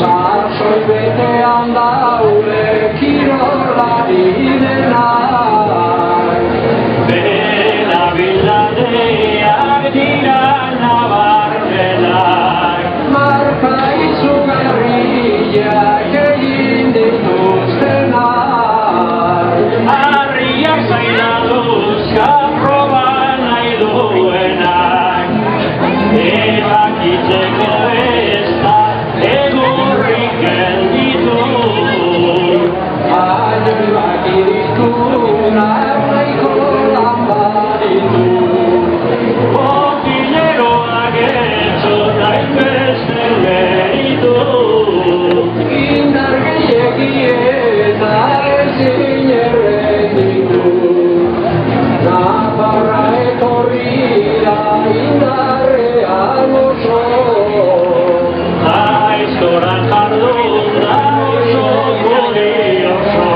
Sasoi betean daude kirolari denak. Bela biladeak dira nabarmenak. Marka izugarriak egin dituztenak. Harriak zainaduzka proba nahi duenak. Ebakitzeko ez da egurrik gelditu. Aioi bakiritunak nahiko lan baditu. Botileroak entzun hainbeste meritu. Indar gehiegi eta ezin erretitu. Nafarra etorri da indarrean oso. Aizkoran jardun da oso kurioso.